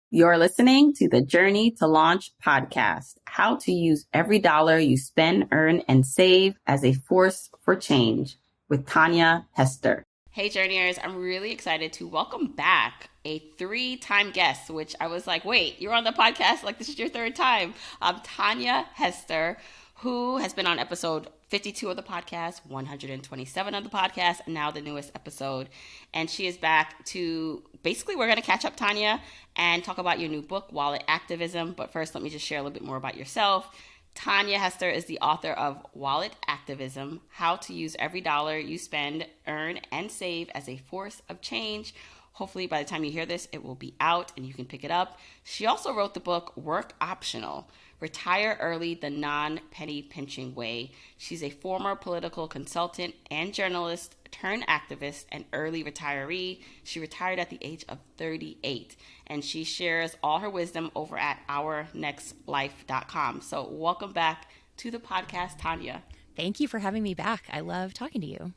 You're listening to the Journey to Launch podcast, how to use every dollar you spend, earn, and save as a force for change with Tanja Hester. Hey, Journeyers, I'm really excited to welcome back a 3-time guest, which I was like, wait, you're on the podcast? Like, this is your 3rd time. Tanja Hester, who has been on episode 52 of the podcast, 127 of the podcast, and now the newest episode. And she is back to basically, we're going to catch up, Tanja, and talk about your new book, Wallet Activism. But first, let me just share a little bit more about yourself. Tanja Hester is the author of Wallet Activism, How to Use Every Dollar You Spend, Earn, and Save as a Force of Change. Hopefully, by the time you hear this, it will be out and you can pick it up. She also wrote the book Work Optional, Retire Early the Non-Penny Pinching Way. She's a former political consultant and journalist turned activist and early retiree. She retired at the age of 38, and she shares all her wisdom over at ournextlife.com. So welcome back to the podcast, Tanja. Thank you for having me back. I love talking to you.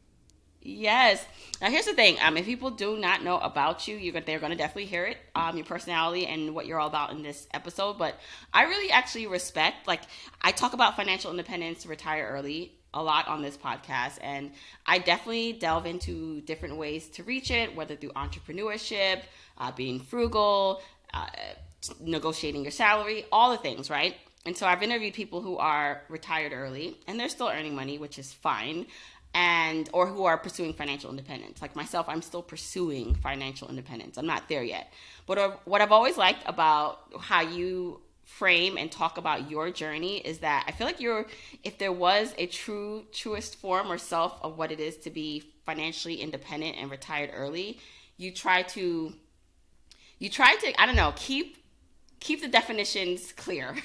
Yes. Now, here's the thing. If people do not know about you, they're going to definitely hear it, your personality and what you're all about in this episode. But I really actually respect, I talk about financial independence, retire early a lot on this podcast. And I definitely delve into different ways to reach it, whether through entrepreneurship, being frugal, negotiating your salary, all the things, right? And so I've interviewed people who are retired early and they're still earning money, which is fine. Or who are pursuing financial independence. Like myself, I'm still pursuing financial independence. I'm not there yet. But what I've always liked about how you frame and talk about your journey is that I feel like if there was a truest form or self of what it is to be financially independent and retired early, you try to, I don't know, keep the definitions clear,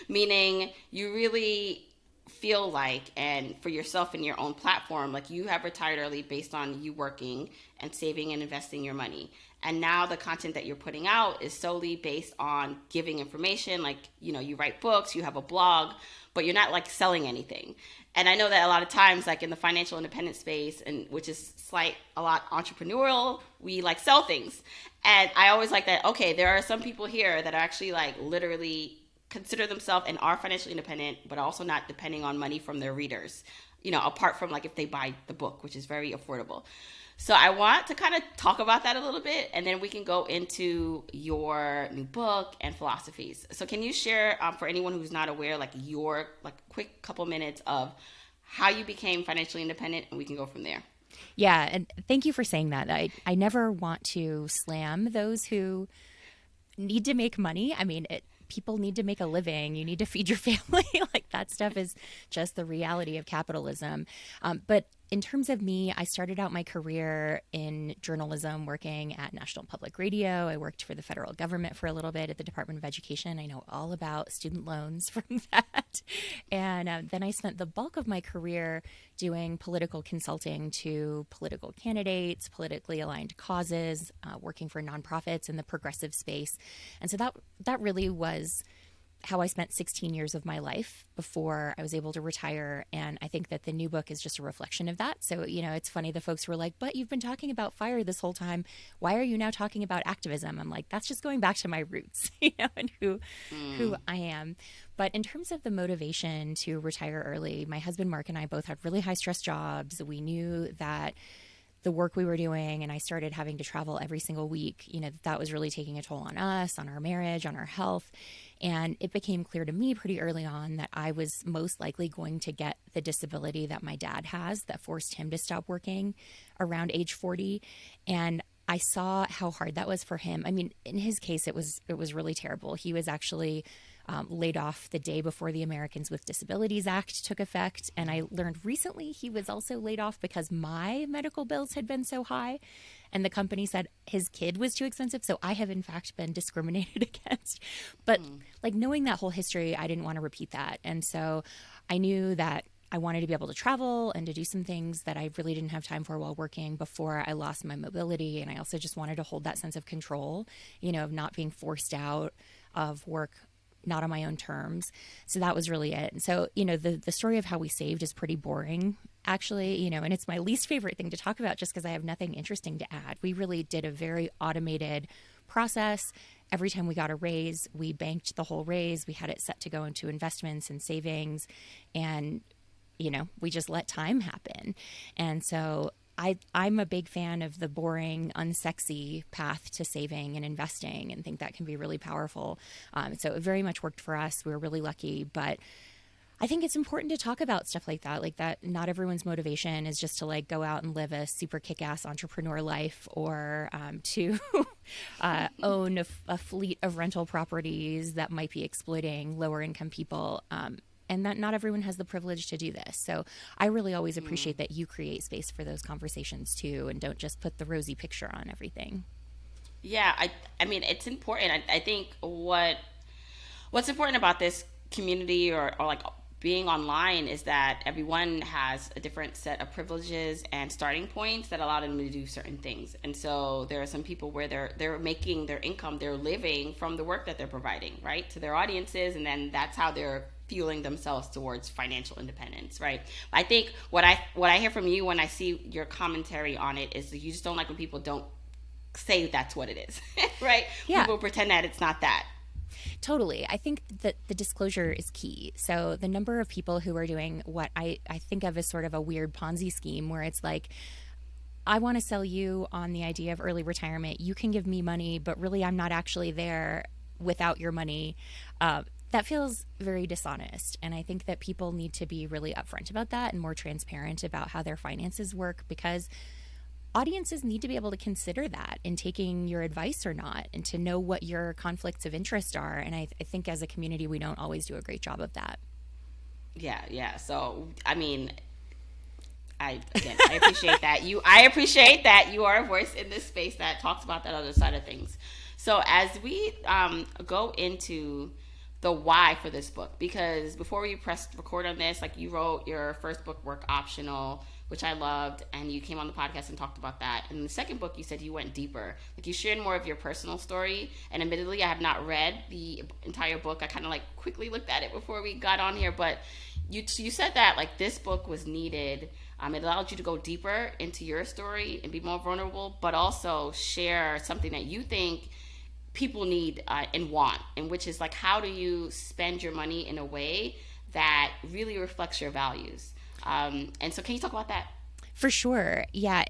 meaning you really feel like, and for yourself and your own platform, like you have retired early based on you working and saving and investing your money. And now the content that you're putting out is solely based on giving information. Like, you write books, you have a blog, but you're not like selling anything. And I know that a lot of times, like in the financial independence space, and which is a lot entrepreneurial, we like sell things. And I always like that, okay, there are some people here that are actually like literally consider themselves and are financially independent, but also not depending on money from their readers, apart from like if they buy the book, which is very affordable. So I want to kind of talk about that a little bit, and then we can go into your new book and philosophies. So can you share, for anyone who's not aware, your quick couple minutes of how you became financially independent, and we can go from there. Yeah, and thank you for saying that. I never want to slam those who need to make money. I mean, people need to make a living. You need to feed your family. Like that stuff is just the reality of capitalism. But in terms of me, I started out my career in journalism working at National Public Radio. I worked for the federal government for a little bit at the Department of Education. I know all about student loans from that. And then I spent the bulk of my career doing political consulting to political candidates, politically aligned causes, working for nonprofits in the progressive space. And so that really was how I spent 16 years of my life before I was able to retire. And I think that the new book is just a reflection of that. So, it's funny, the folks were like, but you've been talking about FIRE this whole time. Why are you now talking about activism? I'm like, that's just going back to my roots, and who I am. But in terms of the motivation to retire early, my husband, Mark, and I both had really high stress jobs. We knew that the work we were doing, and I started having to travel every single week, that was really taking a toll on us, on our marriage, on our health. And it became clear to me pretty early on that I was most likely going to get the disability that my dad has that forced him to stop working around age 40. And I saw how hard that was for him. I mean, in his case, it was really terrible. He was actually laid off the day before the Americans with Disabilities Act took effect. And I learned recently he was also laid off because my medical bills had been so high. And the company said his kid was too expensive. So I have, in fact, been discriminated against. But knowing that whole history, I didn't want to repeat that. And so I knew that I wanted to be able to travel and to do some things that I really didn't have time for while working before I lost my mobility. And I also just wanted to hold that sense of control, of not being forced out of work, not on my own terms. So that was really it. And so, the story of how we saved is pretty boring, actually, and it's my least favorite thing to talk about just because I have nothing interesting to add. We really did a very automated process. every time we got a raise, we banked the whole raise. We had it set to go into investments and savings. And, we just let time happen. And so I'm a big fan of the boring, unsexy path to saving and investing, and think that can be really powerful. So it very much worked for us. We were really lucky. But I think it's important to talk about stuff like that not everyone's motivation is just to like go out and live a super kick-ass entrepreneur life, or to own a fleet of rental properties that might be exploiting lower income people. And that not everyone has the privilege to do this. So I really always appreciate that you create space for those conversations too, and don't just put the rosy picture on everything. Yeah, I mean, it's important. I think what's important about this community, or like being online, is that everyone has a different set of privileges and starting points that allow them to do certain things. And so there are some people where they're making their income, they're living from the work that they're providing, right, to their audiences, and then that's how they're fueling themselves towards financial independence, right? I think what I hear from you when I see your commentary on it is that you just don't like when people don't say that's what it is, right? Yeah. People pretend that it's not that. Totally. I think that the disclosure is key. So the number of people who are doing what I think of as sort of a weird Ponzi scheme, where it's like, I want to sell you on the idea of early retirement. You can give me money, but really I'm not actually there without your money. That feels very dishonest. And I think that people need to be really upfront about that and more transparent about how their finances work, because audiences need to be able to consider that in taking your advice or not, and to know what your conflicts of interest are. And I think as a community, we don't always do a great job of that. Yeah. So, I mean, I appreciate that. I appreciate that you are a voice in this space that talks about that other side of things. So as we go into the why for this book, because before we pressed record on this, like, you wrote your first book, Work Optional, which I loved, and you came on the podcast and talked about that. And in the second book, you said you went deeper. Like, you shared more of your personal story. And admittedly, I have not read the entire book. I kind of like quickly looked at it before we got on here, but you said that like this book was needed. It allowed you to go deeper into your story and be more vulnerable, but also share something that you think people need and want, and which is like, how do you spend your money in a way that really reflects your values? And so can you talk about that? For sure. Yeah.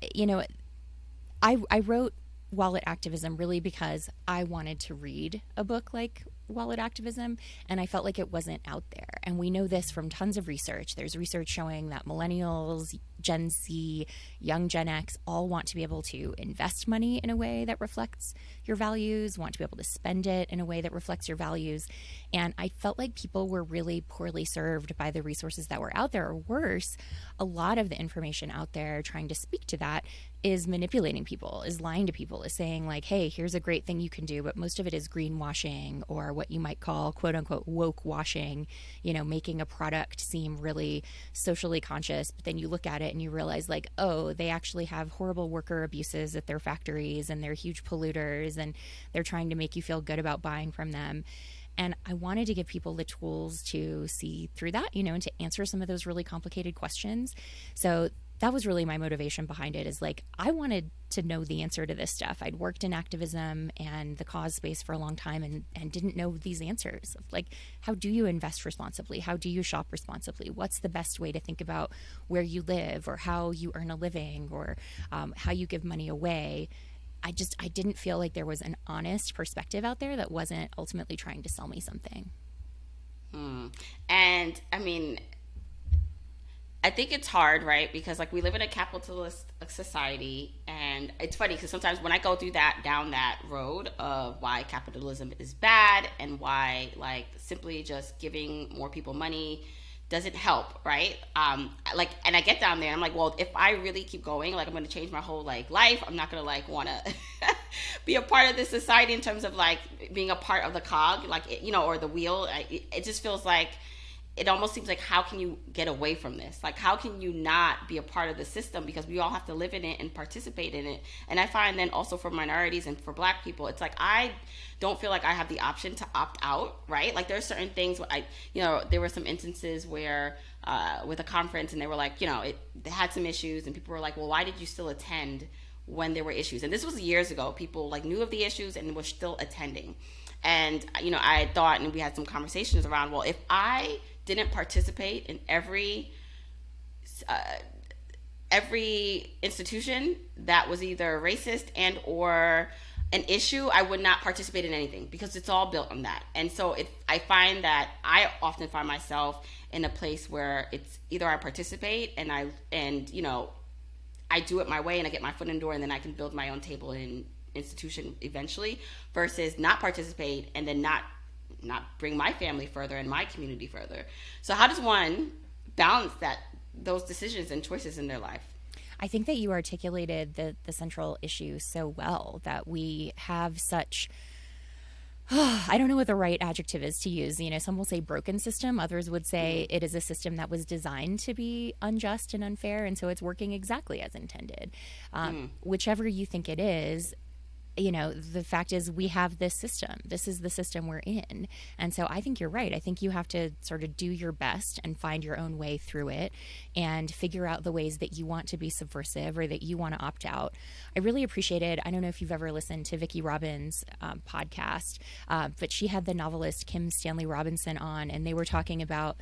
I wrote Wallet Activism really because I wanted to read a book like Wallet Activism, and I felt like it wasn't out there. And we know this from tons of research. There's research showing that millennials, Gen Z, young Gen X all want to be able to invest money in a way that reflects your values, want to be able to spend it in a way that reflects your values. And I felt like people were really poorly served by the resources that were out there, or worse, a lot of the information out there trying to speak to that is manipulating people, is lying to people, is saying like, hey, here's a great thing you can do, but most of it is greenwashing, or what you might call quote unquote woke washing, making a product seem really socially conscious, but then you look at it and you realize like, oh, they actually have horrible worker abuses at their factories, and they're huge polluters, and they're trying to make you feel good about buying from them. And I wanted to give people the tools to see through that, and to answer some of those really complicated questions. So that was really my motivation behind it, is like, I wanted to know the answer to this stuff. I'd worked in activism and the cause space for a long time, and didn't know these answers. Like, how do you invest responsibly? How do you shop responsibly? What's the best way to think about where you live, or how you earn a living, or how you give money away? I didn't feel like there was an honest perspective out there that wasn't ultimately trying to sell me something. And I mean, I think it's hard, right? Because like, we live in a capitalist society, and it's funny because sometimes when I go down that road of why capitalism is bad, and why like simply just giving more people money doesn't help, right? And I get down there and I'm like, well, if I really keep going, like, I'm going to change my whole like life. I'm not going to like want to be a part of this society in terms of like being a part of the cog, like, or the wheel. It just feels like, it almost seems like, how can you get away from this? Like, how can you not be a part of the system? Because we all have to live in it and participate in it. And I find then also for minorities and for Black people, it's like, I don't feel like I have the option to opt out, right? Like, there are certain things there were some instances where with a conference, and they were like, they had some issues, and people were like, well, why did you still attend when there were issues. And this was years ago. People like knew of the issues and were still attending. And, I thought, and we had some conversations around, well, if I didn't participate in every institution that was either racist and or an issue, I would not participate in anything, because it's all built on that. And so I find that I often find myself in a place where it's either I participate and I do it my way and I get my foot in the door, and then I can build my own table in institution eventually, versus not participate and then not bring my family further and my community further. So how does one balance those decisions and choices in their life? I think that you articulated the central issue so well, that we have such I don't know what the right adjective is to use. Some will say broken system. Others would say it is a system that was designed to be unjust and unfair, and so it's working exactly as intended. Whichever you think it is, the fact is we have this system. This is the system we're in. And so I think you're right. I think you have to sort of do your best and find your own way through it and figure out the ways that you want to be subversive or that you want to opt out. I really appreciated, I don't know if you've ever listened to Vicki Robbins' podcast, but she had the novelist Kim Stanley Robinson on, and they were talking about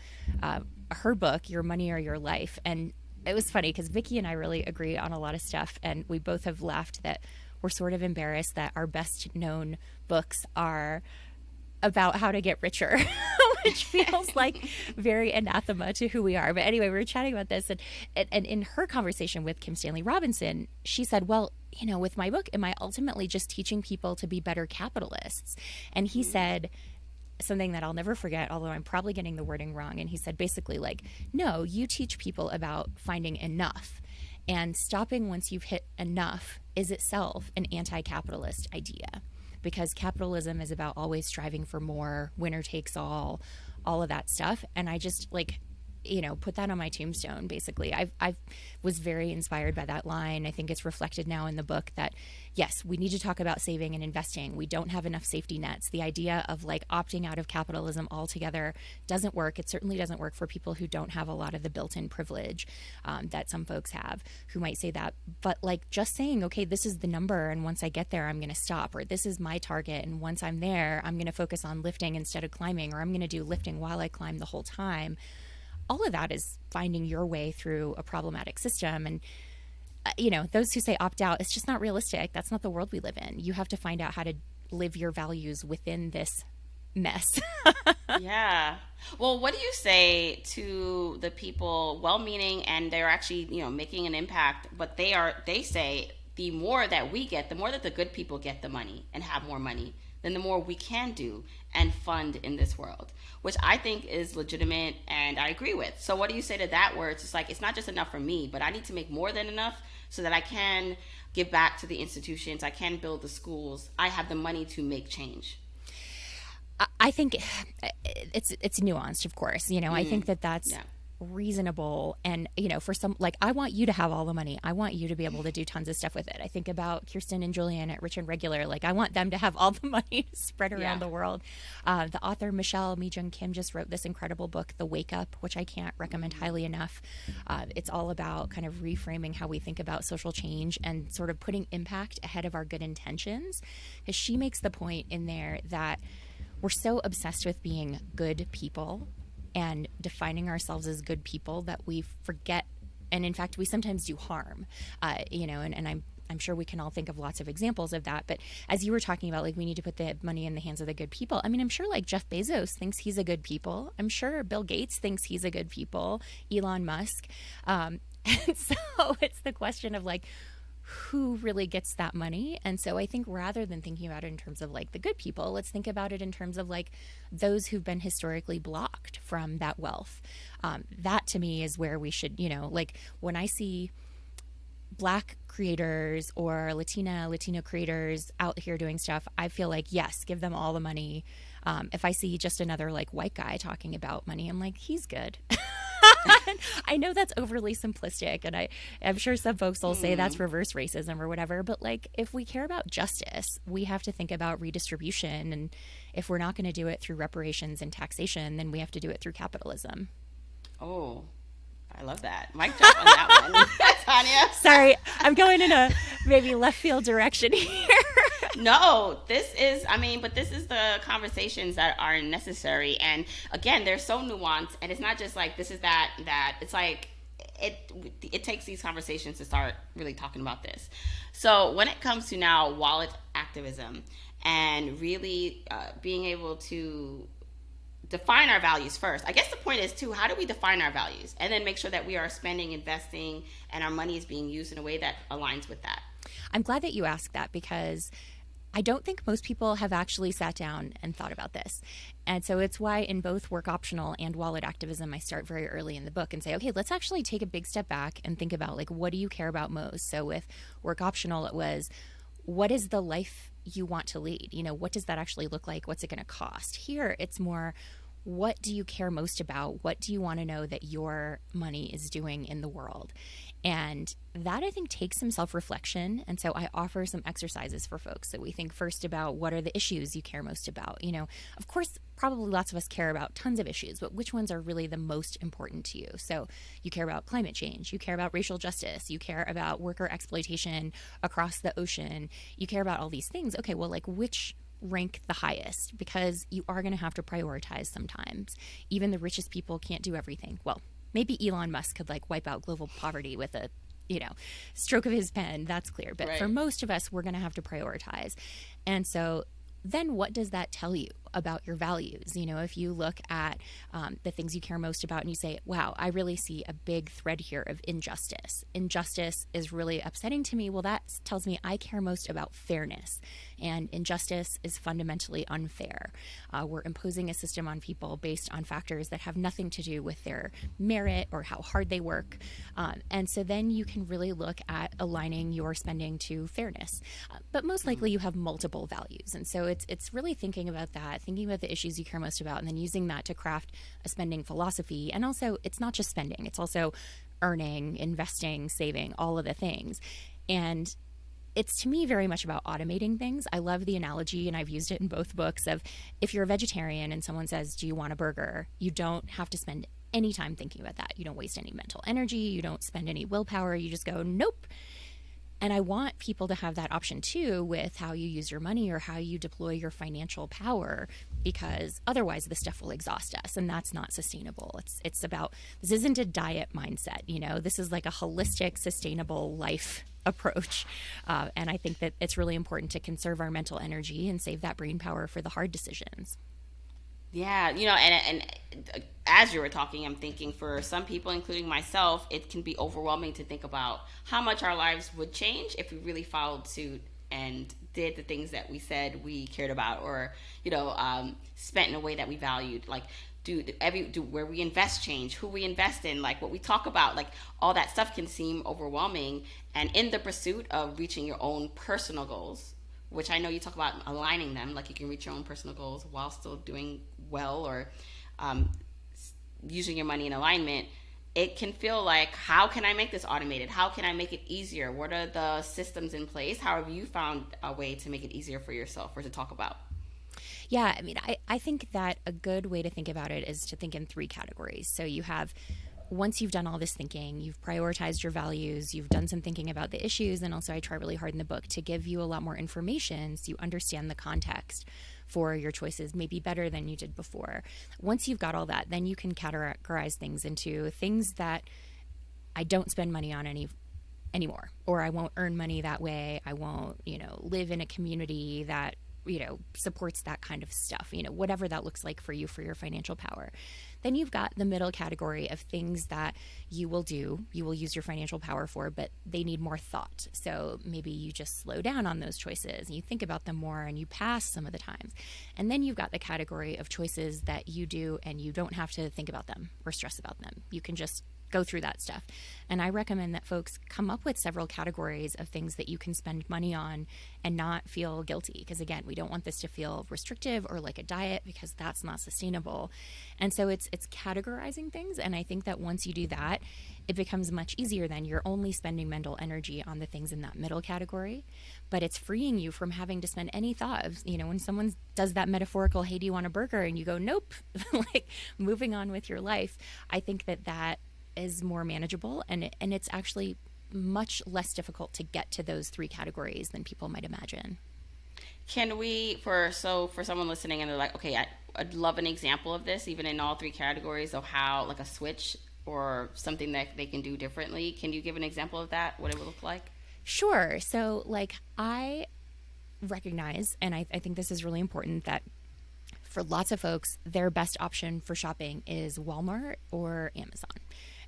her book, Your Money or Your Life. And it was funny because Vicki and I really agree on a lot of stuff, and we both have laughed that we're sort of embarrassed that our best known books are about how to get richer, which feels like very anathema to who we are. But anyway, we were chatting about this, and in her conversation with Kim Stanley Robinson, she said, well, with my book, am I ultimately just teaching people to be better capitalists? And he said something that I'll never forget, although I'm probably getting the wording wrong. And he said basically no, you teach people about finding enough. And stopping once you've hit enough is itself an anti-capitalist idea, because capitalism is about always striving for more, winner takes all of that stuff. And I just put that on my tombstone, basically. I was very inspired by that line. I think it's reflected now in the book that, yes, we need to talk about saving and investing. We don't have enough safety nets. The idea of opting out of capitalism altogether doesn't work. It certainly doesn't work for people who don't have a lot of the built-in privilege that some folks have, who might say that. But just saying, okay, this is the number, and once I get there, I'm going to stop, or this is my target, and once I'm there, I'm going to focus on lifting instead of climbing, or I'm going to do lifting while I climb the whole time. All of that is finding your way through a problematic system. And, those who say opt out, it's just not realistic. That's not the world we live in. You have to find out how to live your values within this mess. Yeah. Well, what do you say to the people, well-meaning, and they're actually, making an impact, but they say the more that we get, the more that the good people get the money and have more money, then the more we can do and fund in this world, which I think is legitimate and I agree with. So what do you say to that, where it's just it's not just enough for me, but I need to make more than enough so that I can give back to the institutions, I can build the schools, I have the money to make change? I think it's nuanced, of course. I think that's reasonable. And, for some, I want you to have all the money. I want you to be able to do tons of stuff with it. I think about Kirsten and Julian at Rich and Regular. I want them to have all the money to spread around the world. The author Michelle Mi-Jung Kim just wrote this incredible book, The Wake Up, which I can't recommend highly enough. It's all about kind of reframing how we think about social change and sort of putting impact ahead of our good intentions. Because she makes the point in there that we're so obsessed with being good people and defining ourselves as good people that we forget, and in fact, we sometimes do harm, and I'm sure we can all think of lots of examples of that. But as you were talking about, we need to put the money in the hands of the good people. I mean, I'm sure Jeff Bezos thinks he's a good people. I'm sure Bill Gates thinks he's a good people, Elon Musk. And so it's the question of who really gets that money. And so I think rather than thinking about it in terms of the good people, let's think about it in terms of those who've been historically blocked from that wealth. That to me is where we should, when I see Black creators or Latino creators out here doing stuff, I feel yes, give them all the money. If I see just another white guy talking about money, I'm he's good. I know that's overly simplistic, and I'm sure some folks will say that's reverse racism or whatever, but if we care about justice, we have to think about redistribution, and if we're not going to do it through reparations and taxation, then we have to do it through capitalism. Oh, I love that. Mic drop on that one. Tanya. Sorry, I'm going in a maybe left field direction here. No, this is, I mean, but this is the conversations that are necessary. And again, they're so nuanced. And it's not just like this is that. It's like, it takes these conversations to start really talking about this. So when it comes to now wallet activism and really being able to define our values first. I guess the point is too, how do we define our values and then make sure that we are spending, investing, and our money is being used in a way that aligns with that? I'm glad that you asked that because I don't think most people have actually sat down and thought about this. And so it's why in both work optional and wallet activism, I start very early in the book and say, okay, let's actually take a big step back and think about like, what do you care about most? So with work optional, it was, what is the life you want to lead? You know, what does that actually look like? What's it going to cost? Here, it's more, what do you care most about? What do you want to know that your money is doing in the world? And that, I think, takes some self-reflection. And so I offer some exercises for folks. So we think first about what are the issues you care most about. You know, of course, probably lots of us care about tons of issues, but which ones are really the most important to you? So you care about climate change. You care about racial justice. You care about worker exploitation across the ocean. You care about all these things. Okay, well, like which rank the highest? Because you are going to have to prioritize sometimes. Even the richest people can't do everything. Well, maybe Elon Musk could like wipe out global poverty with a, you know, stroke of his pen. That's clear. But Right. For most of us, we're going to have to prioritize. And so then what does that tell you about your values? You know, if you look at the things you care most about and you say, wow, I really see a big thread here of injustice. Injustice is really upsetting to me. Well, that tells me I care most about fairness. And injustice is fundamentally unfair. We're imposing a system on people based on factors that have nothing to do with their merit or how hard they work. And so then you can really look at aligning your spending to fairness. But most likely you have multiple values. And so it's really thinking about that, thinking about the issues you care most about, and then using that to craft a spending philosophy. And also, it's not just spending, it's also earning, investing, saving, all of the things. And it's to me very much about automating things. I love the analogy, and I've used it in both books, of if you're a vegetarian and someone says, do you want a burger? You don't have to spend any time thinking about that. You don't waste any mental energy. You don't spend any willpower. You just go, nope. And I want people to have that option too with how you use your money or how you deploy your financial power, because otherwise this stuff will exhaust us, and that's not sustainable. It's about, this isn't a diet mindset, you know, this is like a holistic, sustainable life approach. And I think that it's really important to conserve our mental energy and save that brain power for the hard decisions. Yeah, you know, and as you were talking, I'm thinking for some people, including myself, it can be overwhelming to think about how much our lives would change if we really followed suit and did the things that we said we cared about, or, you know, spent in a way that we valued. Like, do where we invest change, who we invest in, like what we talk about, like all that stuff can seem overwhelming. And in the pursuit of reaching your own personal goals, which I know you talk about aligning them, like you can reach your own personal goals while still doing well, or using your money in alignment, it can feel like, how can I make this automated? How can I make it easier? What are the systems in place? How have you found a way to make it easier for yourself or to talk about? Yeah, I mean, I think that a good way to think about it is to think in three categories. So you have, once you've done all this thinking, you've prioritized your values, you've done some thinking about the issues, and also I try really hard in the book to give you a lot more information so you understand the context for your choices maybe better than you did before. Once you've got all that, then you can categorize things into things that I don't spend money on anymore, or I won't earn money that way. I won't, you know, live in a community that, you know, supports that kind of stuff, you know, whatever that looks like for you, for your financial power. Then you've got the middle category of things that you will use your financial power for, but they need more thought. So maybe you just slow down on those choices and you think about them more and you pass some of the times. And then you've got the category of choices that you do and you don't have to think about them or stress about them. You can just go through that stuff. And I recommend that folks come up with several categories of things that you can spend money on and not feel guilty. Because again, we don't want this to feel restrictive or like a diet, because that's not sustainable. And so it's categorizing things. And I think that once you do that, it becomes much easier. Then you're only spending mental energy on the things in that middle category, but it's freeing you from having to spend any thought of, you know, when someone does that metaphorical, hey, do you want a burger? And you go, nope, like moving on with your life. I think that is more manageable, and it's actually much less difficult to get to those three categories than people might imagine. Can we, for someone listening and they're like, okay, I'd love an example of this, even in all three categories, of how, like, a switch or something that they can do differently. Can you give an example of that, what it would look like? Sure. So, like, I recognize, and I think this is really important, that for lots of folks, their best option for shopping is Walmart or Amazon.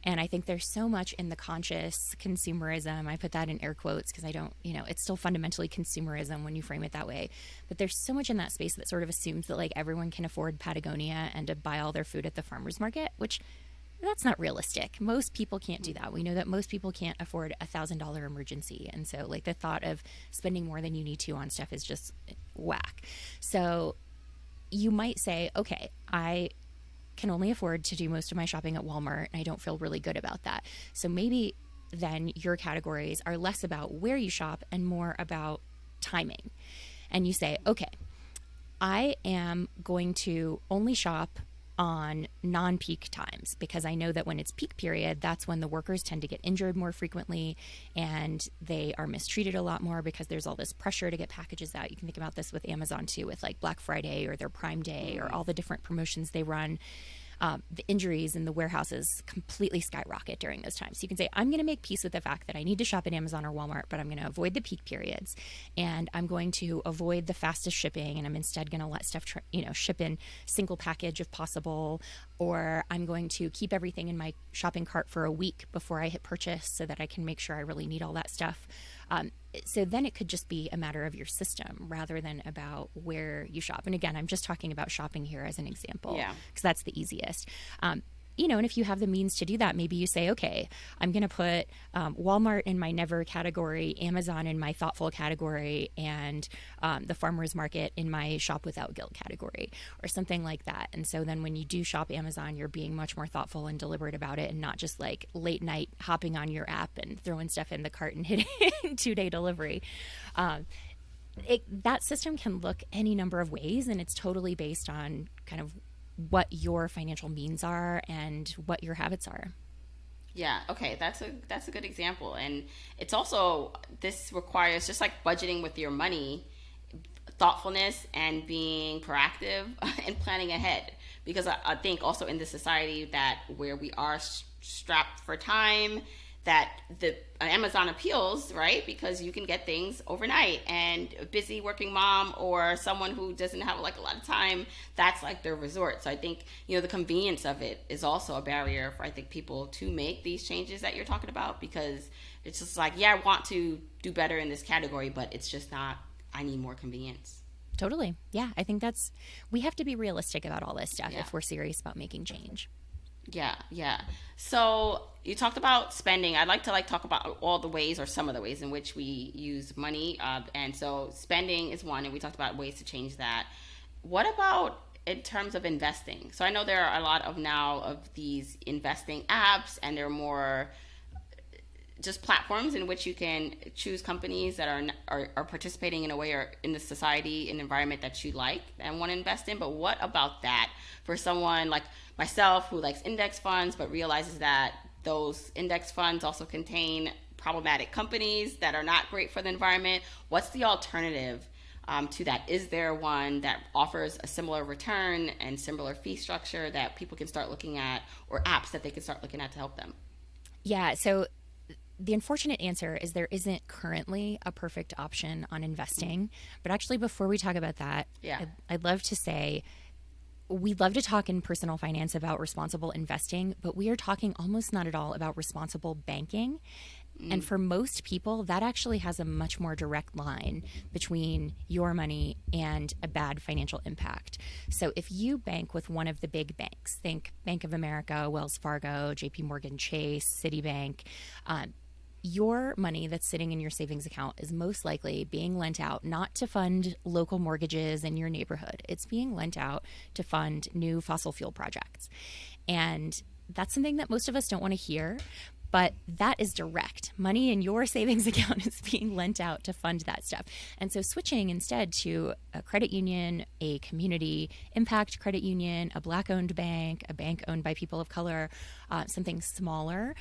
And I think there's so much in the conscious consumerism. I put that in air quotes because I don't, it's still fundamentally consumerism when you frame it that way. But there's so much in that space that sort of assumes that, like, everyone can afford Patagonia and to buy all their food at the farmer's market, which that's not realistic. Most people can't do that. We know that most people can't afford $1,000 emergency. And so, like, the thought of spending more than you need to on stuff is just whack. So you might say, okay, I can only afford to do most of my shopping at Walmart, and I don't feel really good about that. So maybe then your categories are less about where you shop and more about timing. And you say, okay, I am going to only shop on non-peak times because I know that when it's peak period, that's when the workers tend to get injured more frequently and they are mistreated a lot more because there's all this pressure to get packages out. You can think about this with Amazon too, with like Black Friday or their Prime Day or all the different promotions they run. The injuries in the warehouses completely skyrocket during those times. So you can say, I'm going to make peace with the fact that I need to shop at Amazon or Walmart, but I'm going to avoid the peak periods, and I'm going to avoid the fastest shipping, and I'm instead going to let stuff ship in single package if possible, or I'm going to keep everything in my shopping cart for a week before I hit purchase so that I can make sure I really need all that stuff. So then it could just be a matter of your system rather than about where you shop. And again, I'm just talking about shopping here as an example because that's the easiest. And if you have the means to do that, maybe you say, okay, I'm going to put Walmart in my never category, Amazon in my thoughtful category, and the farmer's market in my shop without guilt category or something like that. And so then when you do shop Amazon, you're being much more thoughtful and deliberate about it and not just like late night hopping on your app and throwing stuff in the cart and hitting 2-day delivery. That system can look any number of ways, and it's totally based on kind of what your financial means are and what your habits are. Yeah, okay, that's a good example. And it's also, this requires, just like budgeting with your money, thoughtfulness and being proactive and planning ahead. Because I think also in this society that where we are strapped for time, that the Amazon appeals, right? Because you can get things overnight, and a busy working mom or someone who doesn't have like a lot of time, that's like their resort. So I think, the convenience of it is also a barrier for, I think, people to make these changes that you're talking about, because it's just like, yeah, I want to do better in this category, but it's just not, I need more convenience. Totally. Yeah. I think we have to be realistic about all this stuff if we're serious about making change. Yeah. So you talked about spending. I'd like to talk about all the ways or some of the ways in which we use money. And so spending is one, and we talked about ways to change that. What about in terms of investing? So I know there are a lot of these investing apps, and there are more just platforms in which you can choose companies that are participating in a way or in the society and environment that you like and want to invest in. But what about that for someone like myself who likes index funds but realizes that those index funds also contain problematic companies that are not great for the environment? What's the alternative to that? Is there one that offers a similar return and similar fee structure that people can start looking at, or apps that they can start looking at to help them? Yeah, so the unfortunate answer is there isn't currently a perfect option on investing. But actually, before we talk about that, I'd love to say we love to talk in personal finance about responsible investing, but we are talking almost not at all about responsible banking. And for most people, that actually has a much more direct line between your money and a bad financial impact. So if you bank with one of the big banks, think Bank of America, Wells Fargo, JP Morgan Chase, Citibank, your money that's sitting in your savings account is most likely being lent out not to fund local mortgages in your neighborhood. It's being lent out to fund new fossil fuel projects. And that's something that most of us don't want to hear. But that is direct. Money in your savings account is being lent out to fund that stuff. And so switching instead to a credit union, a community impact credit union, a Black-owned bank, a bank owned by people of color, something smaller,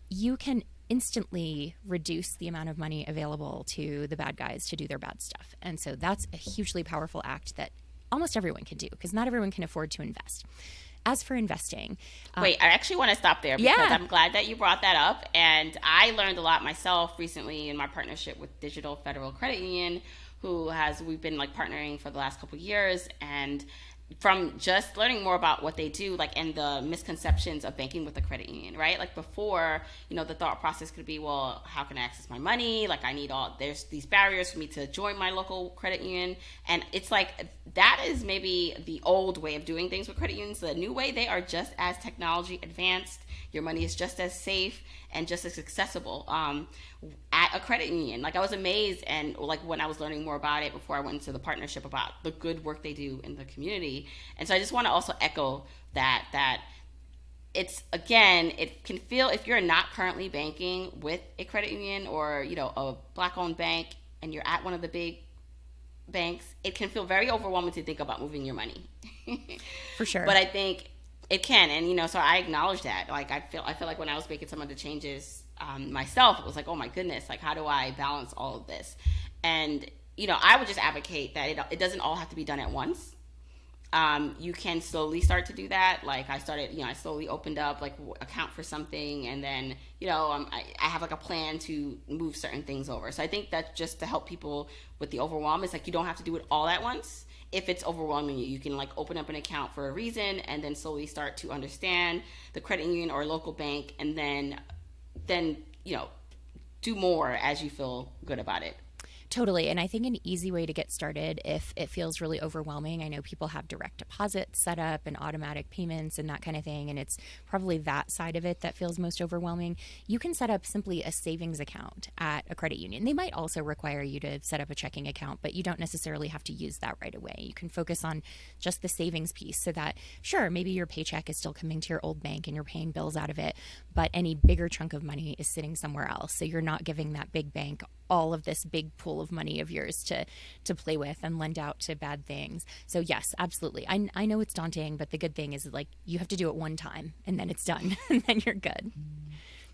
you can instantly reduce the amount of money available to the bad guys to do their bad stuff. And so that's a hugely powerful act that almost everyone can do, because not everyone can afford to invest. As for investing, wait, I actually want to stop there because Yeah. I'm glad that you brought that up. And I learned a lot myself recently in my partnership with Digital Federal Credit Union, we've been like partnering for the last couple of years. And from just learning more about what they do, like, and the misconceptions of banking with a credit union, right? Like before, the thought process could be, well, how can I access my money? Like there's these barriers for me to join my local credit union. And it's like, that is maybe the old way of doing things with credit unions. The new way, they are just as technology advanced. Your money is just as safe and just as accessible at a credit union. Like I was amazed, and like when I was learning more about it before I went into the partnership, about the good work they do in the community. And so I just want to also echo that it's, again, it can feel, if you're not currently banking with a credit union or a Black-owned bank and you're at one of the big banks, it can feel very overwhelming to think about moving your money. For sure. But I think it can, and so I acknowledge that. Like I feel like when I was making some of the changes myself, it was like, oh my goodness, like how do I balance all of this? And I would just advocate that it doesn't all have to be done at once. You can slowly start to do that. Like I slowly opened up like account for something, and then I have like a plan to move certain things over. So I think that just to help people with the overwhelm, it's like you don't have to do it all at once. If it's overwhelming you, you can like open up an account for a reason, and then slowly start to understand the credit union or local bank, and then do more as you feel good about it. Totally. And I think an easy way to get started, if it feels really overwhelming, I know people have direct deposits set up and automatic payments and that kind of thing, and it's probably that side of it that feels most overwhelming. You can set up simply a savings account at a credit union. They might also require you to set up a checking account, but you don't necessarily have to use that right away. You can focus on just the savings piece, so that, sure, maybe your paycheck is still coming to your old bank and you're paying bills out of it, but any bigger chunk of money is sitting somewhere else. So you're not giving that big bank all of this big pool of money of yours to play with and lend out to bad things. So yes, absolutely. I know it's daunting, but the good thing is, like, you have to do it one time and then it's done and then you're good.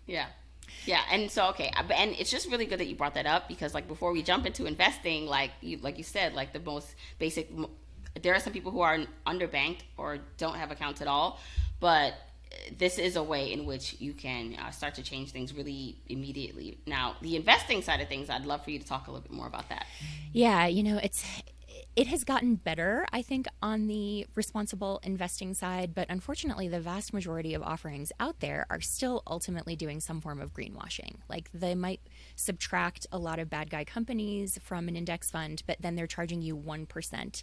Yeah. And so, okay. And it's just really good that you brought that up, because like before we jump into investing, like you said, like the most basic, there are some people who are underbanked or don't have accounts at all, but this is a way in which you can start to change things really immediately. Now, the investing side of things, I'd love for you to talk a little bit more about that. Yeah, it has gotten better, I think, on the responsible investing side, but unfortunately, the vast majority of offerings out there are still ultimately doing some form of greenwashing. Like, they might subtract a lot of bad guy companies from an index fund, but then they're charging you 1%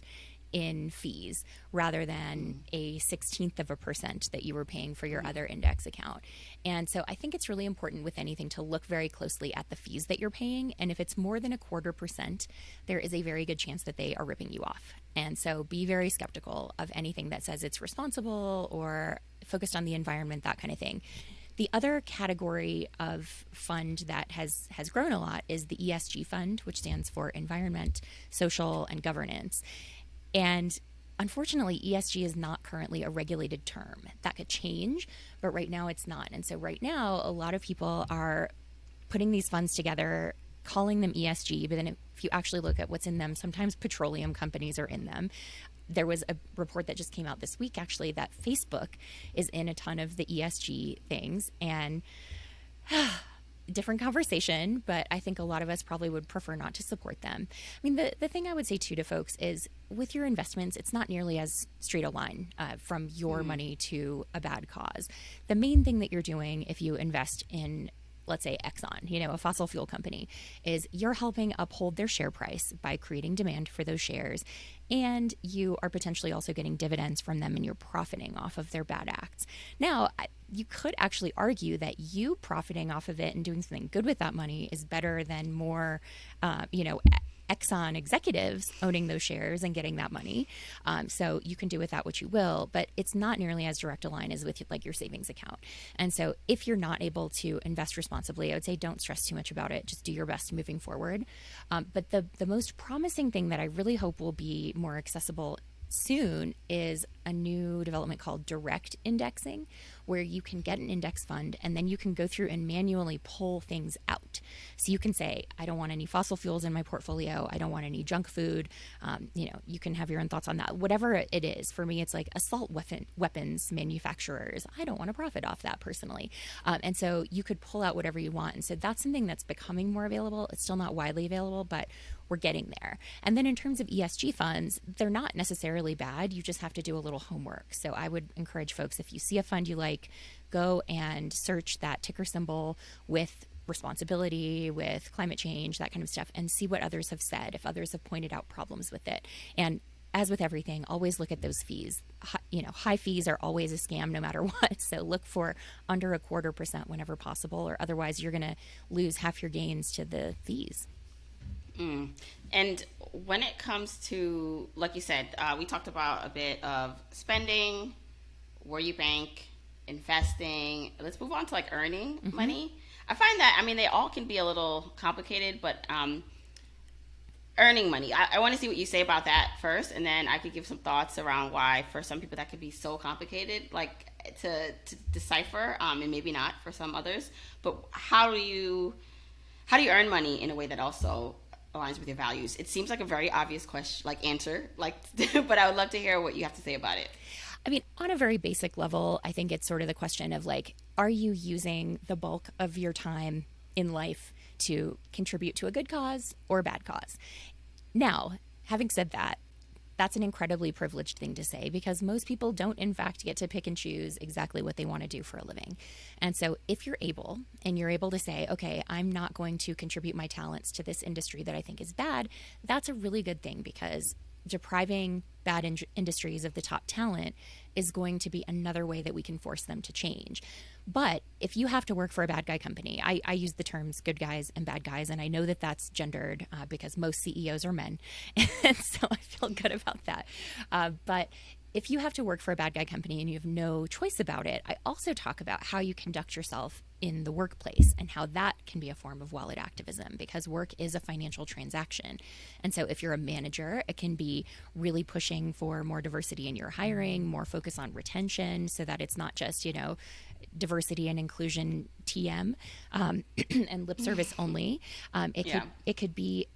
in fees rather than a 0.16% that you were paying for your other index account. And so I think it's really important with anything to look very closely at the fees that you're paying. And if it's more than 0.25%, there is a very good chance that they are ripping you off. And so be very skeptical of anything that says it's responsible or focused on the environment, that kind of thing. The other category of fund that has grown a lot is the ESG fund, which stands for Environment, Social, and Governance. And unfortunately, ESG is not currently a regulated term. That could change, but right now it's not. And so right now, a lot of people are putting these funds together, calling them ESG, but then if you actually look at what's in them, sometimes petroleum companies are in them. There was a report that just came out this week, actually, that Facebook is in a ton of the ESG things. And different conversation, but I think a lot of us probably would prefer not to support them. I mean, the thing I would say too to folks is, with your investments, it's not nearly as straight a line from your money to a bad cause. The main thing that you're doing if you invest in, let's say, Exxon, a fossil fuel company, is you're helping uphold their share price by creating demand for those shares. And you are potentially also getting dividends from them, and you're profiting off of their bad acts. Now, you could actually argue that you profiting off of it and doing something good with that money is better than more, Exxon executives owning those shares and getting that money. So you can do with that what you will, but it's not nearly as direct a line as with like your savings account. And so if you're not able to invest responsibly, I would say don't stress too much about it. Just do your best moving forward. But the most promising thing that I really hope will be more accessible soon is a new development called direct indexing, where you can get an index fund and then you can go through and manually pull things out. So you can say, I don't want any fossil fuels in my portfolio. I don't want any junk food. You can have your own thoughts on that. Whatever it is, for me, it's like assault weapons manufacturers. I don't want to profit off that personally. And so you could pull out whatever you want. And so that's something that's becoming more available. It's still not widely available, but we're getting there. And then in terms of ESG funds, they're not necessarily bad. You just have to do a little homework. So I would encourage folks, if you see a fund you like, go and search that ticker symbol with responsibility, with climate change, that kind of stuff, and see what others have said, if others have pointed out problems with it. And as with everything, always look at those fees. High fees are always a scam no matter what. So look for under 0.25% whenever possible, or otherwise you're going to lose half your gains to the fees. And when it comes to, like you said, we talked about a bit of spending, where you bank, investing. Let's move on to like earning money. I find that, they all can be a little complicated, but earning money, I want to see what you say about that first, and then I could give some thoughts around why for some people that could be so complicated, like to decipher, and maybe not for some others. But how do you earn money in a way that also aligns with your values? It seems like a very obvious question, answer, but I would love to hear what you have to say about it. On a very basic level, I think it's sort of the question of are you using the bulk of your time in life to contribute to a good cause or a bad cause? Now, having said that, that's an incredibly privileged thing to say, because most people don't, in fact, get to pick and choose exactly what they want to do for a living. And so if you're able to say, okay, I'm not going to contribute my talents to this industry that I think is bad, that's a really good thing, because depriving bad industries of the top talent is going to be another way that we can force them to change. But if you have to work for a bad guy company, I use the terms good guys and bad guys, and I know that that's gendered because most CEOs are men, and so I feel good about that. But if you have to work for a bad guy company and you have no choice about it, I also talk about how you conduct yourself in the workplace and how that can be a form of wallet activism, because work is a financial transaction. And so if you're a manager, it can be really pushing for more diversity in your hiring, more focus on retention, so that it's not just, diversity and inclusion TM and lip service only. It could be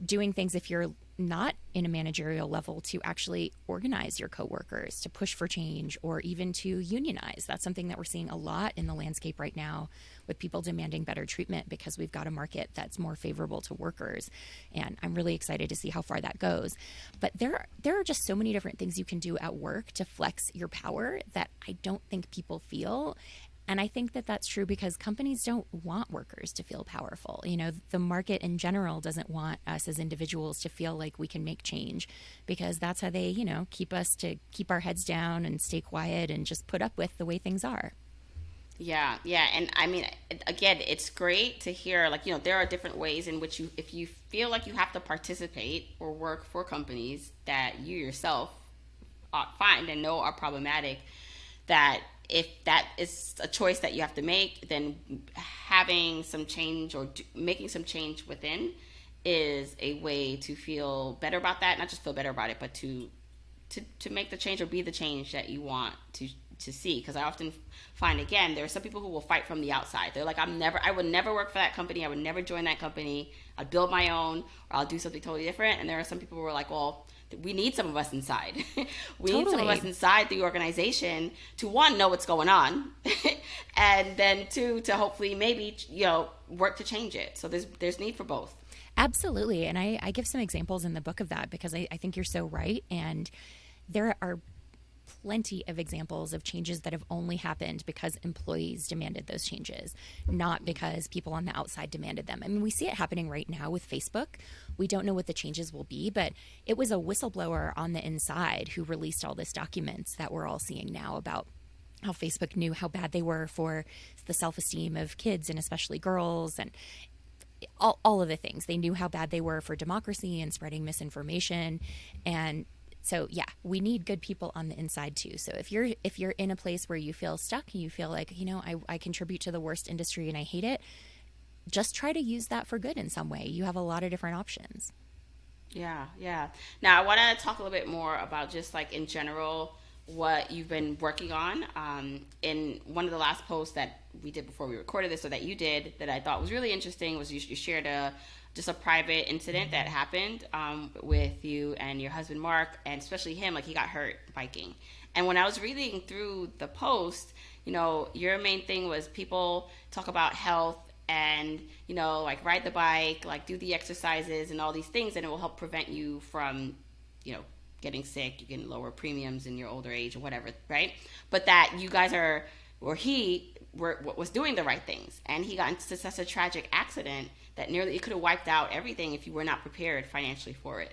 doing things, if you're not in a managerial level, to actually organize your coworkers, to push for change, or even to unionize. That's something that we're seeing a lot in the landscape right now, with people demanding better treatment because we've got a market that's more favorable to workers. And I'm really excited to see how far that goes. But there are just so many different things you can do at work to flex your power that I don't think people feel. And I think that that's true because companies don't want workers to feel powerful. The market in general doesn't want us as individuals to feel like we can make change, because that's how they, keep us to keep our heads down and stay quiet and just put up with the way things are. Yeah. And again, it's great to hear, there are different ways in which if you feel like you have to participate or work for companies that you yourself find and know are problematic, that if that is a choice that you have to make, then having some change or making some change within is a way to feel better about that. Not just feel better about it, but to make the change or be the change that you want to see. Because I often find, again, there are some people who will fight from the outside. They're like, I would never work for that company. I would never join that company. I'd build my own, or I'll do something totally different. And there are some people who are like, well, we need some of us inside. We need some of us inside the organization to, one, know what's going on, and then two, to hopefully maybe, work to change it. So there's need for both. Absolutely. And I give some examples in the book of that, because I think you're so right. And there are plenty of examples of changes that have only happened because employees demanded those changes, not because people on the outside demanded them. We see it happening right now with Facebook. We don't know what the changes will be, but it was a whistleblower on the inside who released all these documents that we're all seeing now about how Facebook knew how bad they were for the self-esteem of kids, and especially girls. And all of the things. They knew how bad they were for democracy and spreading misinformation. And so yeah, we need good people on the inside too. So if you're in a place where you feel stuck and you feel like, I contribute to the worst industry and I hate it, just try to use that for good in some way. You have a lot of different options. Yeah, yeah. Now, I want to talk a little bit more about just like in general what you've been working on. In one of the last posts that we did before we recorded this, or that you did, that I thought was really interesting, was you shared just a private incident that happened with you and your husband Mark, and especially him. Like, he got hurt biking, and when I was reading through the post, your main thing was people talk about health and like ride the bike, like do the exercises and all these things, and it will help prevent you from getting sick. You can lower premiums in your older age or whatever, right? But that you guys was doing the right things, and he got into such a tragic accident that nearly it could have wiped out everything if you were not prepared financially for it.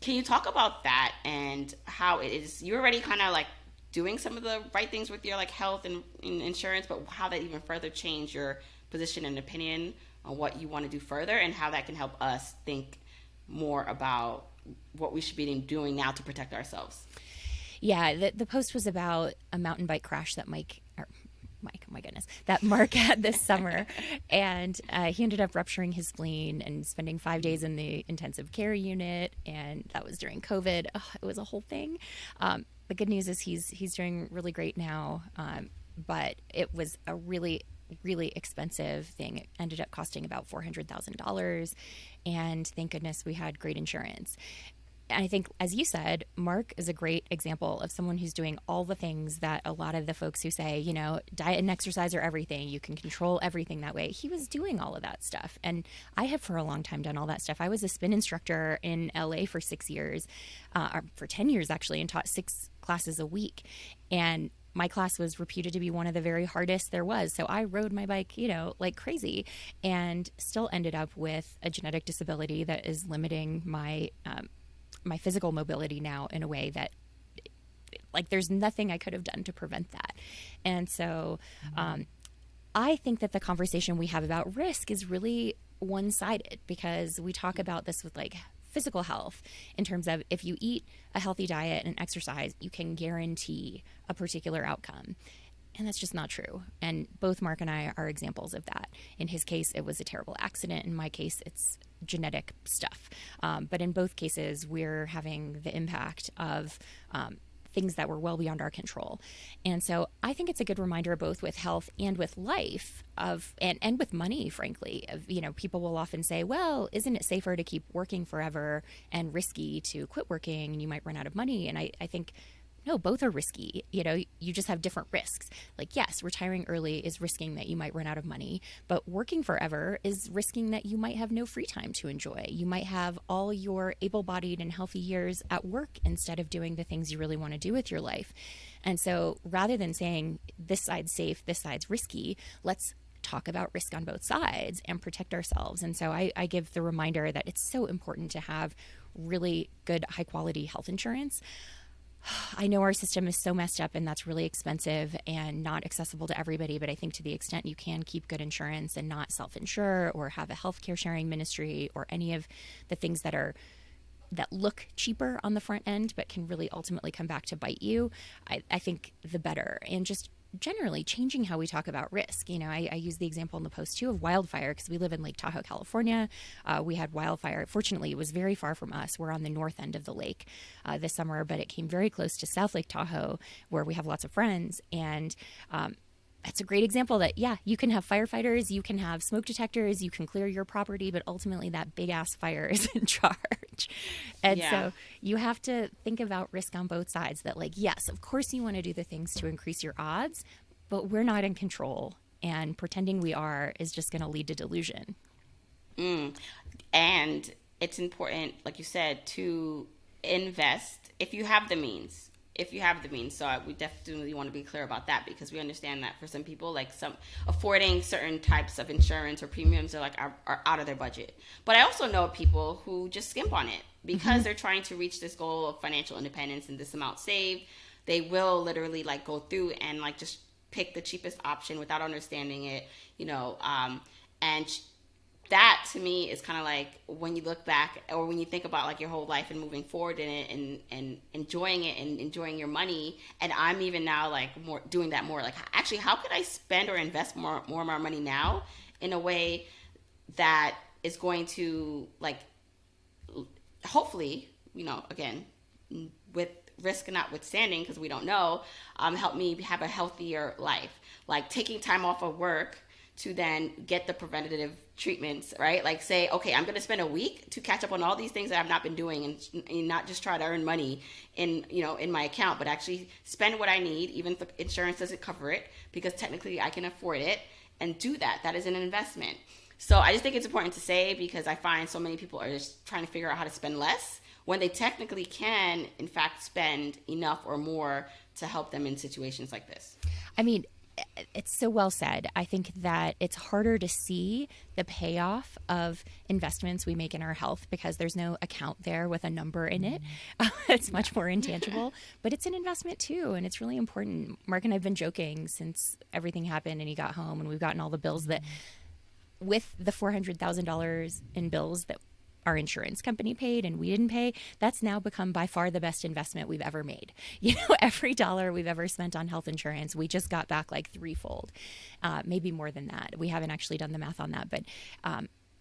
Can you talk about that and how it is you're already kind of like doing some of the right things with your like health and insurance, but how that even further changed your position and opinion on what you want to do further, and how that can help us think more about what we should be doing now to protect ourselves? Yeah, the post was about a mountain bike crash that that Mark had this summer. And he ended up rupturing his spleen and spending 5 days in the intensive care unit. And that was during COVID. Oh, it was a whole thing. The good news is he's doing really great now. But it was a really, really expensive thing. It ended up costing about $400,000. And thank goodness we had great insurance. And I think, as you said, Mark is a great example of someone who's doing all the things that a lot of the folks who say, diet and exercise are everything, you can control everything that way. He was doing all of that stuff. And I have for a long time done all that stuff. I was a spin instructor in LA for 6 years, or for 10 years actually, and taught 6 classes a week. And my class was reputed to be one of the very hardest there was. So I rode my bike, like crazy, and still ended up with a genetic disability that is limiting my physical mobility now in a way that, like, there's nothing I could have done to prevent that. And so I think that the conversation we have about risk is really one-sided, because we talk about this with like physical health in terms of if you eat a healthy diet and exercise, you can guarantee a particular outcome. And that's just not true. And both Mark and I are examples of that. In his case, it was a terrible accident. In my case, it's genetic stuff. But in both cases, we're having the impact of things that were well beyond our control. And so I think it's a good reminder, both with health and with life, and with money, frankly. People will often say, well, isn't it safer to keep working forever and risky to quit working and you might run out of money? And I think, no, both are risky. You just have different risks. Like, yes, retiring early is risking that you might run out of money, but working forever is risking that you might have no free time to enjoy. You might have all your able-bodied and healthy years at work instead of doing the things you really want to do with your life. And so rather than saying this side's safe, this side's risky, let's talk about risk on both sides and protect ourselves. And so I give the reminder that it's so important to have really good, high-quality health insurance. I know our system is so messed up and that's really expensive and not accessible to everybody, but I think to the extent you can keep good insurance and not self-insure or have a healthcare sharing ministry or any of the things that look cheaper on the front end but can really ultimately come back to bite you, I think the better. And just generally changing how we talk about risk. I use the example in the post too of wildfire, because we live in Lake Tahoe, California. We had wildfire. Fortunately, it was very far from us. We're on the north end of the lake this summer, but it came very close to South Lake Tahoe, where we have lots of friends. And that's a great example that, yeah, you can have firefighters, you can have smoke detectors, you can clear your property, but ultimately that big ass fire is in charge. And so you have to think about risk on both sides, that like, yes, of course you want to do the things to increase your odds, but we're not in control, and pretending we are is just going to lead to delusion. And it's important, like you said, to invest if you have the means. So we definitely want to be clear about that, because we understand that for some people, like some affording certain types of insurance or premiums are out of their budget. But I also know people who just skimp on it because they're trying to reach this goal of financial independence and this amount saved. They will literally like go through and like just pick the cheapest option without understanding it, and that to me is kind of like when you look back or when you think about like your whole life and moving forward in it and enjoying it and enjoying your money. And I'm even now like more doing that more like actually how could I spend or invest more of my money now in a way that is going to like hopefully, you know, again, with risk notwithstanding, because we don't know, help me have a healthier life. Like taking time off of work to then get the preventative treatments, right? Like say, okay, I'm going to spend a week to catch up on all these things that I've not been doing and not just try to earn money in, you know, in my account, but actually spend what I need, even if the insurance doesn't cover it, because technically I can afford it, and do that. That is an investment. So I just think it's important to say, because I find so many people are just trying to figure out how to spend less when they technically can, in fact, spend enough or more to help them in situations like this. I mean, it's so well said. I think that it's harder to see the payoff of investments we make in our health because there's no account there with a number in it. It's much more intangible, but it's an investment too. And it's really important. Mark and I have been joking since everything happened and he got home and we've gotten all the bills that with the $400,000 in bills that our insurance company paid and we didn't pay, that's now become by far the best investment we've ever made. You know, every dollar we've ever spent on health insurance, we just got back like threefold, maybe more than that. We haven't actually done the math on that, but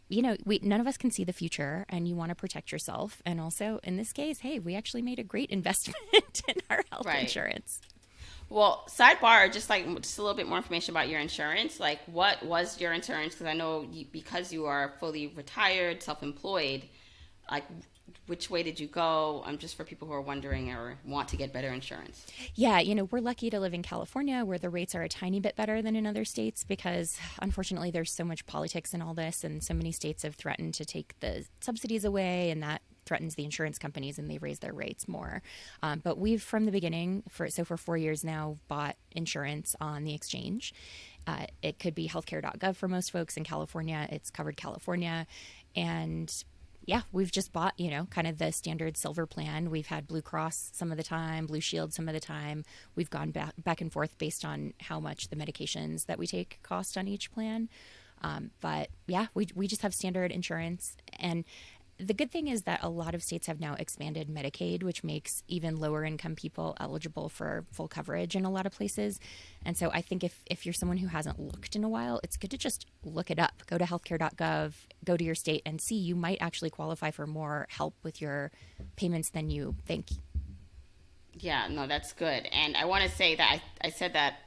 you know, none of us can see the future, and you want to protect yourself. And also in this case, hey, we actually made a great investment in our health insurance. Well, sidebar, just a little bit more information about your insurance. Like, what was your insurance? Because I know because you are fully retired, self-employed, like, which way did you go? Just for people who are wondering or want to get better insurance. Yeah, you know, we're lucky to live in California where the rates are a tiny bit better than in other states because, unfortunately, there's so much politics in all this, and so many states have threatened to take the subsidies away, and that threatens the insurance companies and they raise their rates more. But we've from the beginning, for 4 years now, bought insurance on the exchange. It could be healthcare.gov for most folks in California. It's Covered California. And yeah, we've just bought, you know, kind of the standard silver plan. We've had Blue Cross some of the time, Blue Shield some of the time. We've gone back and forth based on how much the medications that we take cost on each plan. But yeah, we just have standard insurance. And the good thing is that a lot of states have now expanded Medicaid, which makes even lower income people eligible for full coverage in a lot of places. And so I think if you're someone who hasn't looked in a while, it's good to just look it up. Go to healthcare.gov, go to your state and see. You might actually qualify for more help with your payments than you think. Yeah, no, that's good. And I want to say that I said that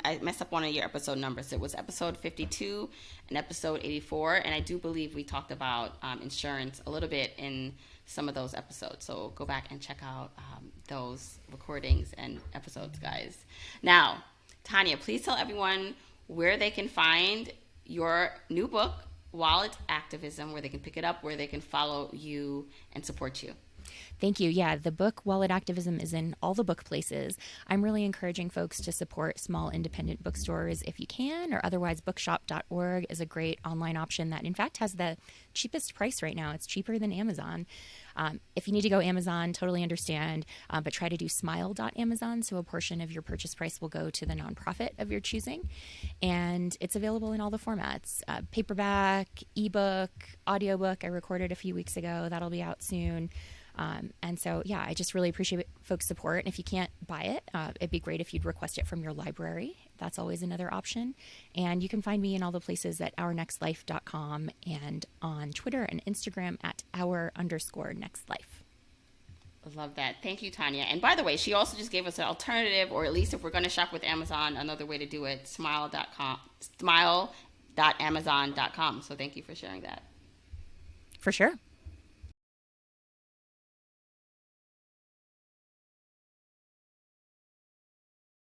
I messed up one of your episode numbers. It was episode 52 and episode 84. And I do believe we talked about insurance a little bit in some of those episodes. So go back and check out those recordings and episodes, guys. Now, Tanja, please tell everyone where they can find your new book, Wallet Activism, where they can pick it up, where they can follow you and support you. Thank you. Yeah, the book Wallet Activism is in all the book places. I'm really encouraging folks to support small independent bookstores if you can, or otherwise bookshop.org is a great online option that in fact has the cheapest price right now. It's cheaper than Amazon. If you need to go Amazon, totally understand, but try to do smile.amazon so a portion of your purchase price will go to the nonprofit of your choosing. And it's available in all the formats, paperback, ebook, audiobook. I recorded a few weeks ago. That'll be out soon. And so, yeah, I just really appreciate folks' support. And if you can't buy it, it'd be great if you'd request it from your library. That's always another option. And you can find me in all the places at ournextlife.com and on Twitter and Instagram at our_nextlife. I love that. Thank you, Tanja. And by the way, she also just gave us an alternative, or at least if we're going to shop with Amazon, another way to do it, smile.amazon.com. So thank you for sharing that. For sure.